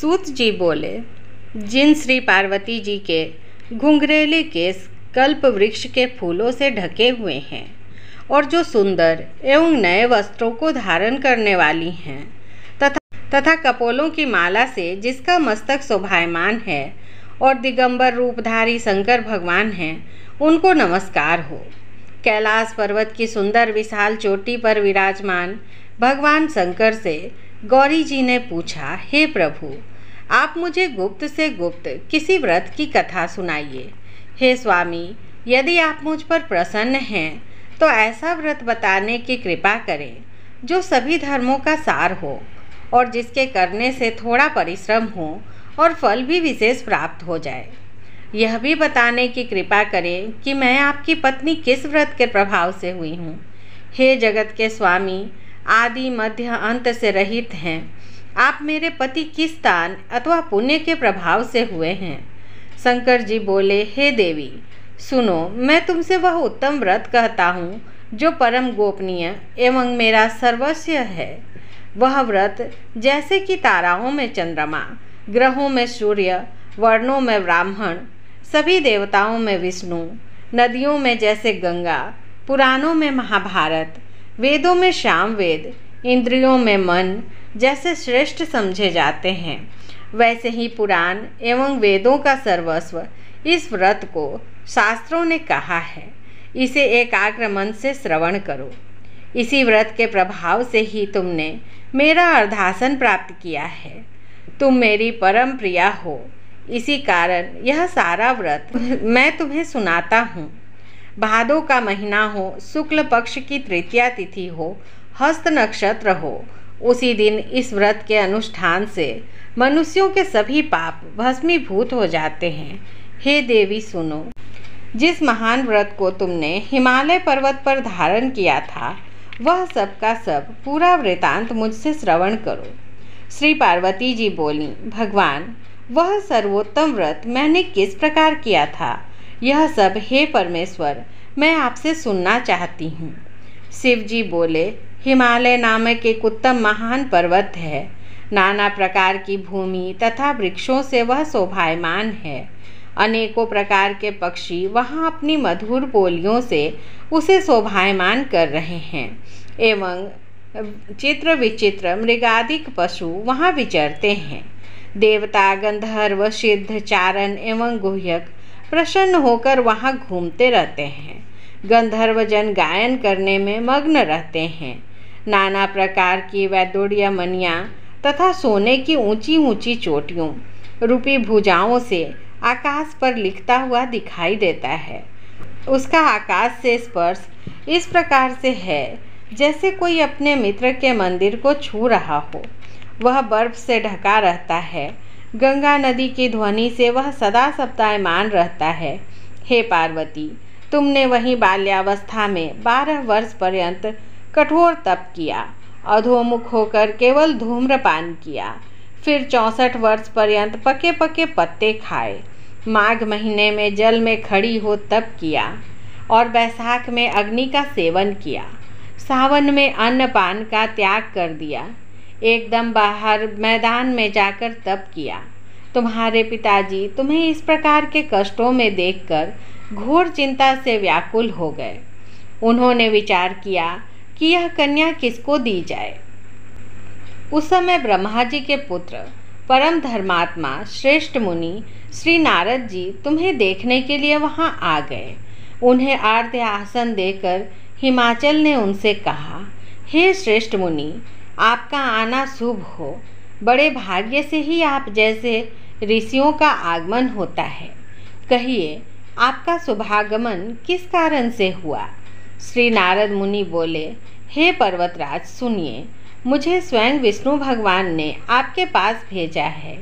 सूत जी बोले, जिन श्री पार्वती जी के घुंघरेले केस कल्प वृक्ष के फूलों से ढके हुए हैं और जो सुंदर एवं नए वस्त्रों को धारण करने वाली हैं तथा कपोलों की माला से जिसका मस्तक शोभायमान है और दिगंबर रूपधारी शंकर भगवान हैं, उनको नमस्कार हो। कैलाश पर्वत की सुंदर विशाल चोटी पर विराजमान भगवान शंकर से गौरी जी ने पूछा, हे प्रभु, आप मुझे गुप्त से गुप्त किसी व्रत की कथा सुनाइए। हे स्वामी, यदि आप मुझ पर प्रसन्न हैं तो ऐसा व्रत बताने की कृपा करें जो सभी धर्मों का सार हो और जिसके करने से थोड़ा परिश्रम हो और फल भी विशेष प्राप्त हो जाए। यह भी बताने की कृपा करें कि मैं आपकी पत्नी किस व्रत के प्रभाव से हुई हूँ। हे जगत के स्वामी, आदि मध्य अंत से रहित हैं, आप मेरे पति किस दान अथवा पुण्य के प्रभाव से हुए हैं। शंकर जी बोले, हे देवी, सुनो, मैं तुमसे वह उत्तम व्रत कहता हूँ जो परम गोपनीय एवं मेरा सर्वस्व है। वह व्रत जैसे कि ताराओं में चंद्रमा, ग्रहों में सूर्य, वर्णों में ब्राह्मण, सभी देवताओं में विष्णु, नदियों में जैसे गंगा, पुराणों में महाभारत, वेदों में सामवेद, इंद्रियों में मन जैसे श्रेष्ठ समझे जाते हैं, वैसे ही पुराण एवं वेदों का सर्वस्व इस व्रत को शास्त्रों ने कहा है। इसे एकाग्र मन से श्रवण करो। इसी व्रत के प्रभाव से ही तुमने मेरा अर्धासन प्राप्त किया है। तुम मेरी परम प्रिया हो, इसी कारण यह सारा व्रत मैं तुम्हें सुनाता हूँ। भादो का महीना हो, शुक्ल पक्ष की तृतीया तिथि हो, हस्त नक्षत्र हो, उसी दिन इस व्रत के अनुष्ठान से मनुष्यों के सभी पाप भस्मीभूत हो जाते हैं। हे देवी, सुनो, जिस महान व्रत को तुमने हिमालय पर्वत पर धारण किया था, वह सब का सब पूरा वृतांत मुझसे श्रवण करो। श्री पार्वती जी बोली, भगवान, वह सर्वोत्तम व्रत मैंने किस प्रकार किया था, यह सब हे परमेश्वर मैं आपसे सुनना चाहती हूँ। शिव जी बोले, हिमालय नामक एक उत्तम महान पर्वत है। नाना प्रकार की भूमि तथा वृक्षों से वह शोभायमान है। अनेकों प्रकार के पक्षी वहाँ अपनी मधुर बोलियों से उसे शोभायमान कर रहे हैं एवं चित्र विचित्र मृगादिक पशु वहाँ विचरते हैं। देवता, गंधर्व, सिद्ध, चारण एवं गुह्यक प्रसन्न होकर वहाँ घूमते रहते हैं। गंधर्व जन गायन करने में मग्न रहते हैं। नाना प्रकार की वैदुर्य मणियाँ तथा सोने की ऊंची ऊंची चोटियों रूपी भुजाओं से आकाश पर लिखता हुआ दिखाई देता है। उसका आकाश से स्पर्श इस प्रकार से है जैसे कोई अपने मित्र के मंदिर को छू रहा हो। वह बर्फ से ढका रहता है। गंगा नदी की ध्वनि से वह सदा शब्दायमान रहता है। हे पार्वती, तुमने वहीं बाल्यावस्था में 12 वर्ष पर्यंत कठोर तप किया, अधोमुख होकर केवल धूम्रपान किया, फिर 64 वर्ष पर्यंत पके पके पत्ते खाए, माघ महीने में जल में खड़ी हो तप किया और बैसाख में अग्नि का सेवन किया, सावन में अन्न पान का त्याग कर दिया, एकदम बाहर मैदान में जाकर तप किया। तुम्हारे पिताजी तुम्हें इस प्रकार के कष्टों में देखकर घोर चिंता से व्याकुल हो गए। उन्होंने विचार किया कि यह कन्या किसको दी जाए। उस समय ब्रह्मा जी के पुत्र परम धर्मात्मा श्रेष्ठ मुनि श्री नारद जी तुम्हें देखने के लिए वहां आ गए। उन्हें आर्द्य आसन देकर हिमाचल ने उनसे कहा, हे श्रेष्ठ मुनि, आपका आना शुभ हो। बड़े भाग्य से ही आप जैसे ऋषियों का आगमन होता है। कहिए, आपका शुभागमन किस कारण से हुआ। श्री नारद मुनि बोले, हे पर्वतराज, सुनिए, मुझे स्वयं विष्णु भगवान ने आपके पास भेजा है।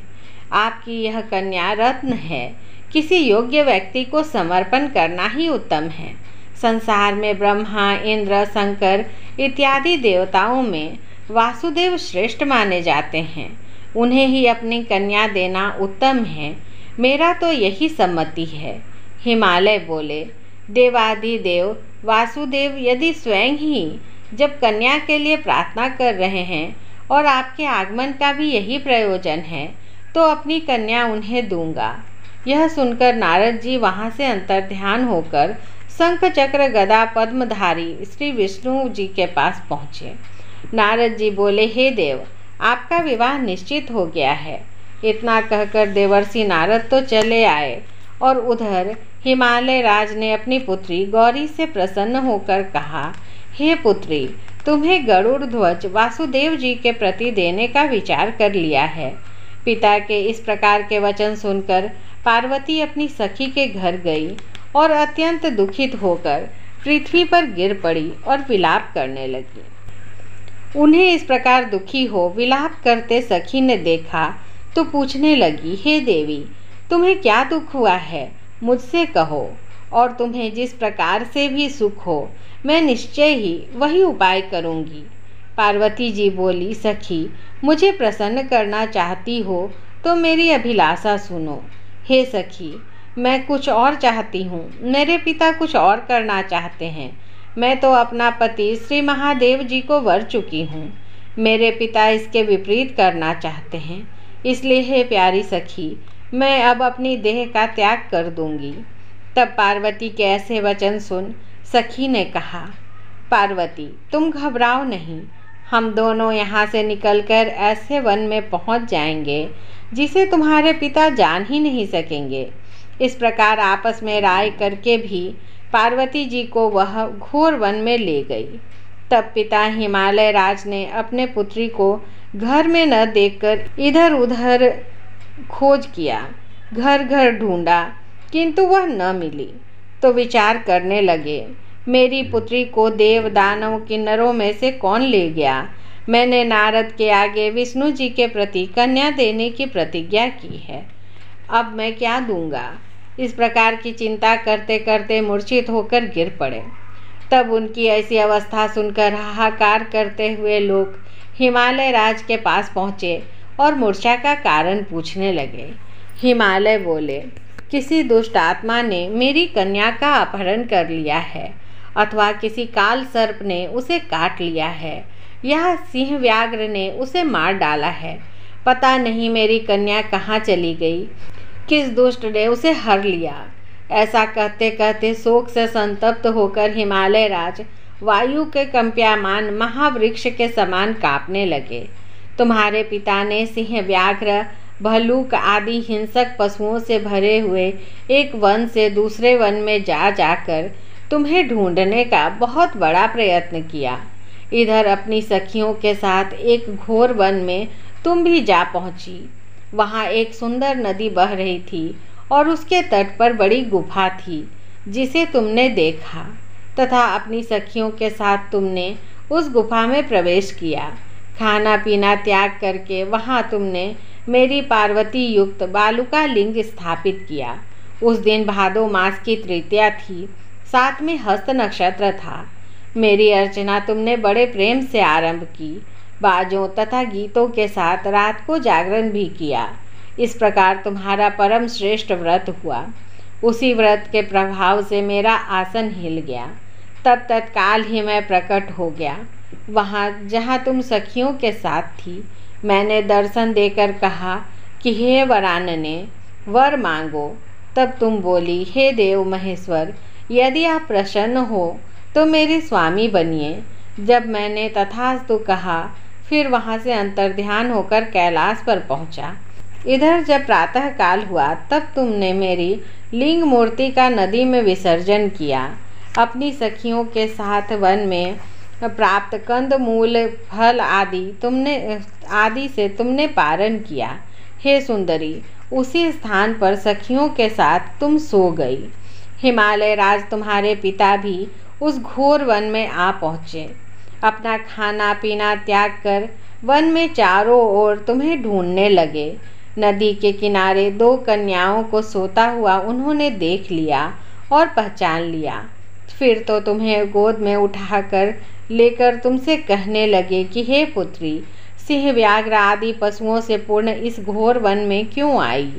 आपकी यह कन्या रत्न है। किसी योग्य व्यक्ति को समर्पण करना ही उत्तम है। संसार में ब्रह्मा, इंद्र, शंकर इत्यादि देवताओं में वासुदेव श्रेष्ठ माने जाते हैं। उन्हें ही अपनी कन्या देना उत्तम है। मेरा तो यही सम्मति है। हिमालय बोले, देवाधिदेव वासुदेव यदि स्वयं ही जब कन्या के लिए प्रार्थना कर रहे हैं और आपके आगमन का भी यही प्रयोजन है, तो अपनी कन्या उन्हें दूंगा। यह सुनकर नारद जी वहाँ से अंतर्ध्यान होकर शंख चक्र गदा पद्मधारी श्री विष्णु जी के पास पहुँचे। नारद जी बोले, हे देव, आपका विवाह निश्चित हो गया है। इतना कहकर देवर्षि नारद तो चले आए और उधर हिमालय राज ने अपनी पुत्री गौरी से प्रसन्न होकर कहा, हे पुत्री, तुम्हें गरुड़ ध्वज वासुदेव जी के प्रति देने का विचार कर लिया है। पिता के इस प्रकार के वचन सुनकर पार्वती अपनी सखी के घर गई और अत्यंत दुखित होकर पृथ्वी पर गिर पड़ी और विलाप करने लगी। उन्हें इस प्रकार दुखी हो विलाप करते सखी ने देखा तो पूछने लगी, हे देवी, तुम्हें क्या दुख हुआ है, मुझसे कहो, और तुम्हें जिस प्रकार से भी सुख हो मैं निश्चय ही वही उपाय करूंगी। पार्वती जी बोली, सखी, मुझे प्रसन्न करना चाहती हो तो मेरी अभिलाषा सुनो। हे सखी, मैं कुछ और चाहती हूँ, मेरे पिता कुछ और करना चाहते हैं। मैं तो अपना पति श्री महादेव जी को वर चुकी हूँ, मेरे पिता इसके विपरीत करना चाहते हैं। इसलिए हे प्यारी सखी, मैं अब अपनी देह का त्याग कर दूंगी। तब पार्वती के ऐसे वचन सुन सखी ने कहा, पार्वती, तुम घबराओ नहीं, हम दोनों यहाँ से निकलकर ऐसे वन में पहुँच जाएंगे जिसे तुम्हारे पिता जान ही नहीं सकेंगे। इस प्रकार आपस में राय करके भी पार्वती जी को वह घोर वन में ले गई। तब पिता हिमालय राज ने अपने पुत्री को घर में न देखकर इधर उधर खोज किया, घर घर ढूंढा, किंतु वह न मिली। तो विचार करने लगे, मेरी पुत्री को देव दानव किन्नरों में से कौन ले गया। मैंने नारद के आगे विष्णु जी के प्रति कन्या देने की प्रतिज्ञा की है, अब मैं क्या दूंगा। इस प्रकार की चिंता करते करते मूर्छित होकर गिर पड़े। तब उनकी ऐसी अवस्था सुनकर हाहाकार करते हुए लोग हिमालय राज के पास पहुँचे और मूर्छा का कारण पूछने लगे। हिमालय बोले, किसी दुष्ट आत्मा ने मेरी कन्या का अपहरण कर लिया है, अथवा किसी काल सर्प ने उसे काट लिया है, या सिंह व्याघ्र ने उसे मार डाला है। पता नहीं मेरी कन्या कहाँ चली गई, किस दुष्ट ने उसे हर लिया। ऐसा कहते कहते शोक से संतप्त होकर हिमालय राज वायु के कंप्यामान महावृक्ष के समान कांपने लगे। तुम्हारे पिता ने सिंह व्याघ्र भल्लूक आदि हिंसक पशुओं से भरे हुए एक वन से दूसरे वन में जाकर तुम्हें ढूंढने का बहुत बड़ा प्रयत्न किया। इधर अपनी सखियों के साथ एक घोर वन में तुम भी जा पहुंची। वहाँ एक सुंदर नदी बह रही थी और उसके तट पर बड़ी गुफा थी जिसे तुमने देखा, तथा अपनी सखियों के साथ तुमने उस गुफा में प्रवेश किया। खाना पीना त्याग करके वहाँ तुमने मेरी पार्वती युक्त बालुका लिंग स्थापित किया। उस दिन भादो मास की तृतीया थी, साथ में हस्त नक्षत्र था। मेरी अर्चना तुमने बड़े प्रेम से आरंभ की, बाजों तथा गीतों के साथ रात को जागरण भी किया। इस प्रकार तुम्हारा परम श्रेष्ठ व्रत हुआ। उसी व्रत के प्रभाव से मेरा आसन हिल गया। तब तत्काल ही मैं प्रकट हो गया। वहाँ जहाँ तुम सखियों के साथ थी, मैंने दर्शन देकर कहा कि हे वरानने, वर मांगो। तब तुम बोली, हे देव महेश्वर, यदि आप प्रसन्न हो तो मेरे स्वामी बनिए। जब मैंने तथास्तु कहा, फिर वहाँ से अंतर्ध्यान होकर कैलाश पर पहुँचा। इधर जब प्रातः काल हुआ तब तुमने मेरी लिंग मूर्ति का नदी में विसर्जन किया। अपनी सखियों के साथ वन में प्राप्त कंद मूल फल आदि से तुमने पारण किया। हे सुंदरी, उसी स्थान पर सखियों के साथ तुम सो गई। हिमालय राज तुम्हारे पिता भी उस घोर वन में आ पहुँचे। अपना खाना पीना त्याग कर वन में चारों ओर तुम्हें ढूंढने लगे। नदी के किनारे 2 कन्याओं को सोता हुआ उन्होंने देख लिया और पहचान लिया। फिर तो तुम्हें गोद में उठाकर लेकर तुमसे कहने लगे कि हे पुत्री, सिंह व्याघ्र आदि पशुओं से पूर्ण इस घोर वन में क्यों आई।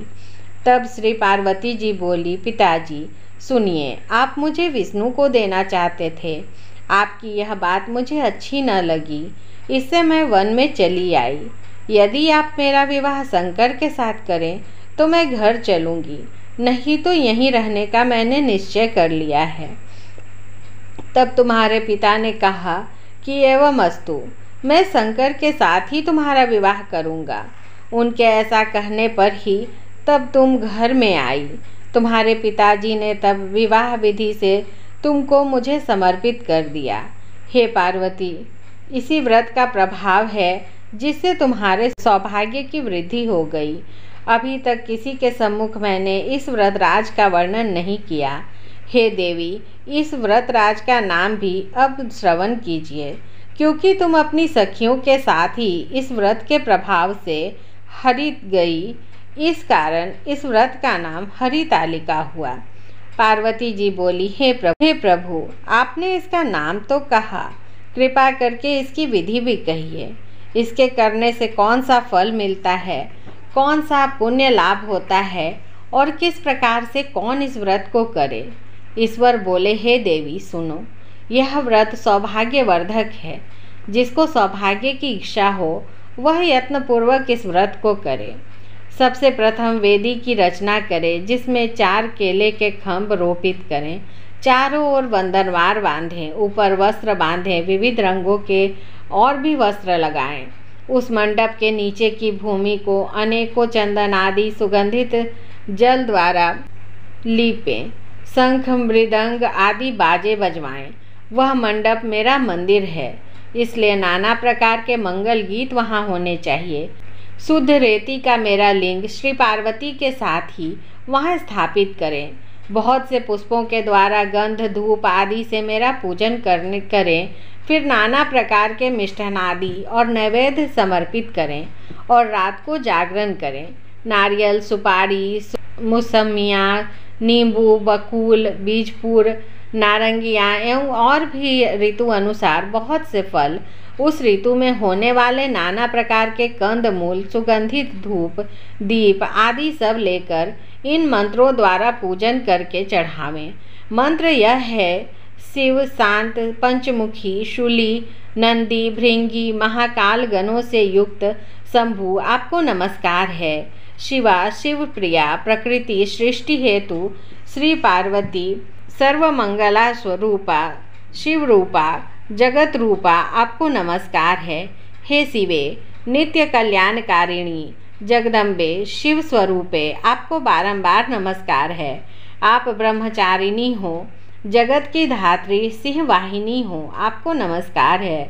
तब श्री पार्वती जी बोली, पिताजी सुनिए, आप मुझे विष्णु को देना चाहते थे। आपकी यह बात मुझे अच्छी न लगी, इससे मैं वन में चली आई। यदि आप मेरा विवाह शंकर के साथ करें तो मैं घर चलूँगी, नहीं तो यहीं रहने का मैंने निश्चय कर लिया है। तब तुम्हारे पिता ने कहा कि एवं अस्तु, मैं शंकर के साथ ही तुम्हारा विवाह करूँगा। उनके ऐसा कहने पर ही तब तुम घर में आई। तुम्हारे पिताजी ने तब विवाह विधि से तुमको मुझे समर्पित कर दिया। हे पार्वती, इसी व्रत का प्रभाव है जिससे तुम्हारे सौभाग्य की वृद्धि हो गई। अभी तक किसी के सम्मुख मैंने इस व्रतराज का वर्णन नहीं किया। हे देवी, इस व्रतराज का नाम भी अब श्रवण कीजिए, क्योंकि तुम अपनी सखियों के साथ ही इस व्रत के प्रभाव से हरित गई। इस कारण इस व्रत का नाम हरितालिका हुआ। पार्वती जी बोली, हे प्रभु, आपने इसका नाम तो कहा, कृपा करके इसकी विधि भी कहिए। इसके करने से कौन सा फल मिलता है, कौन सा पुण्य लाभ होता है और किस प्रकार से कौन इस व्रत को करे। ईश्वर बोले, हे देवी सुनो, यह व्रत सौभाग्यवर्धक है। जिसको सौभाग्य की इच्छा हो वह यत्नपूर्वक इस व्रत को करे। सबसे प्रथम वेदी की रचना करें, जिसमें 4 केले के खंभ रोपित करें, चारों ओर बंधनवार बांधें, ऊपर वस्त्र बांधें, विविध रंगों के और भी वस्त्र लगाएं। उस मंडप के नीचे की भूमि को अनेकों चंदन आदि सुगंधित जल द्वारा लीपें, शंख मृदंग आदि बाजे बजवाएं। वह मंडप मेरा मंदिर है, इसलिए नाना प्रकार के मंगल गीत वहाँ होने चाहिए। शुद्ध रेती का मेरा लिंग श्री पार्वती के साथ ही वहाँ स्थापित करें। बहुत से पुष्पों के द्वारा गंध धूप आदि से मेरा पूजन करें। फिर नाना प्रकार के मिष्ठान आदि और नैवेद्य समर्पित करें और रात को जागरण करें। नारियल, सुपारी, मौसमियाँ, नींबू, बकुल, बीजपुर, नारंगियाँ एवं और भी ऋतु अनुसार बहुत से फल, उस ऋतु में होने वाले नाना प्रकार के कंदमूल, सुगंधित धूप, दीप आदि सब लेकर इन मंत्रों द्वारा पूजन करके चढ़ावें। मंत्र यह है, शिव शांत पंचमुखी शूली नंदी भृंगी महाकाल गणों से युक्त शंभु आपको नमस्कार है। शिवा शिव प्रिया प्रकृति सृष्टि हेतु श्री पार्वती सर्वमंगला स्वरूपा शिव रूपा जगत रूपा आपको नमस्कार है। हे शिवे नित्य कल्याणकारिणी जगदम्बे शिव स्वरूपे आपको बारंबार नमस्कार है। आप ब्रह्मचारिणी हो, जगत की धात्री सिंह वाहिनी हो, आपको नमस्कार है।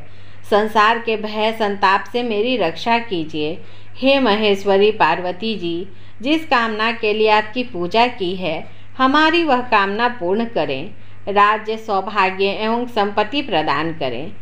संसार के भय संताप से मेरी रक्षा कीजिए। हे महेश्वरी पार्वती जी, जिस कामना के लिए आपकी पूजा की है हमारी वह कामना पूर्ण करें। राज्य सौभाग्य एवं संपत्ति प्रदान करें।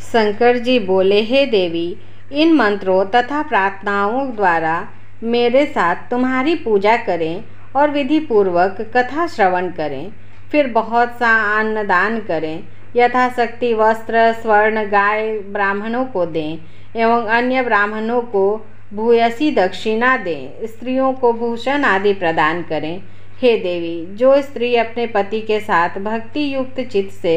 शंकर जी बोले, हे देवी, इन मंत्रों तथा प्रार्थनाओं द्वारा मेरे साथ तुम्हारी पूजा करें और विधि पूर्वक कथा श्रवण करें। फिर बहुत सा अन्नदान करें। यथाशक्ति वस्त्र स्वर्ण गाय ब्राह्मणों को दें एवं अन्य ब्राह्मणों को भूयसी दक्षिणा दें। स्त्रियों को भूषण आदि प्रदान करें। हे देवी, जो स्त्री अपने पति के साथ भक्ति युक्त चित्त से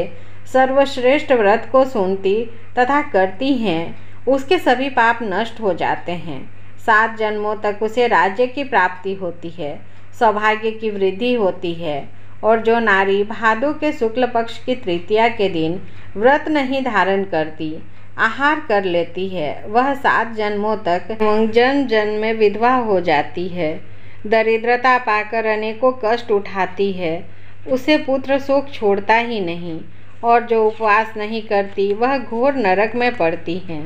सर्वश्रेष्ठ व्रत को सुनती तथा करती हैं, उसके सभी पाप नष्ट हो जाते हैं। 7 जन्मों तक उसे राज्य की प्राप्ति होती है, सौभाग्य की वृद्धि होती है। और जो नारी भादों के शुक्ल पक्ष की तृतीया के दिन व्रत नहीं धारण करती, आहार कर लेती है, वह 7 जन्मों तक जन्म जन्म में विधवा हो जाती है, दरिद्रता पाकर अनेकों कष्ट उठाती है, उसे पुत्र शोक छोड़ता ही नहीं। और जो उपवास नहीं करती वह घोर नरक में पड़ती हैं।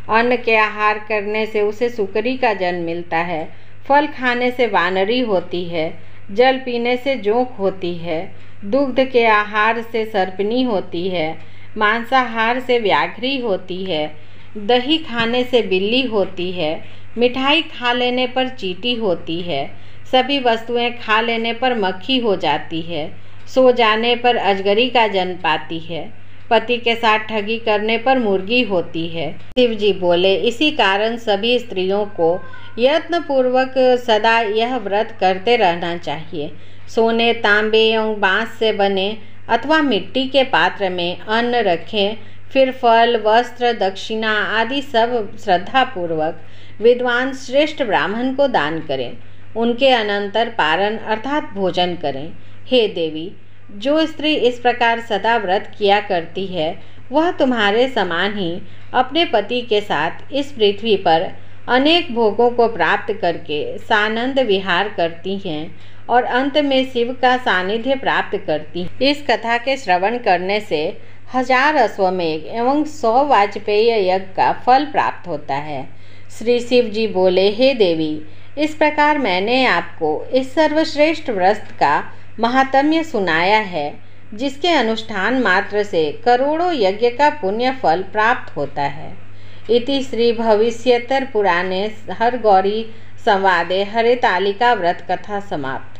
अन्न के आहार करने से उसे सुकरी का जन्म मिलता है, फल खाने से वानरी होती है, जल पीने से जोंक होती है, दुग्ध के आहार से सर्पिनी होती है, मांसाहार से व्याघ्री होती है, दही खाने से बिल्ली होती है, मिठाई खा लेने पर चींटी होती है, सभी वस्तुएं खा लेने पर मक्खी हो जाती है, सो जाने पर अजगरी का जन्म पाती है, पति के साथ ठगी करने पर मुर्गी होती है। शिव जी बोले, इसी कारण सभी स्त्रियों को यत्नपूर्वक सदा यह व्रत करते रहना चाहिए। सोने तांबे एवं बांस से बने अथवा मिट्टी के पात्र में अन्न रखें, फिर फल, वस्त्र, दक्षिणा आदि सब श्रद्धापूर्वक विद्वान श्रेष्ठ ब्राह्मण को दान करें। उनके अनंतर पारण अर्थात भोजन करें। हे देवी, जो स्त्री इस प्रकार सदा व्रत किया करती है वह तुम्हारे समान ही अपने पति के साथ इस पृथ्वी पर अनेक भोगों को प्राप्त करके सानंद विहार करती हैं और अंत में शिव का सानिध्य प्राप्त करती हैं। इस कथा के श्रवण करने से 1000 अश्वमेघ एवं 100 वाजपेय यज्ञ का फल प्राप्त होता है। श्री शिव जी बोले, हे देवी, इस प्रकार मैंने आपको इस सर्वश्रेष्ठ व्रत का महात्म्य सुनाया है, जिसके अनुष्ठान मात्र से करोड़ों यज्ञ का पुण्य फल प्राप्त होता है। इति श्री भविष्योत्तर पुराणे हरगौरी संवादे हरितालिका व्रत कथा समाप्त।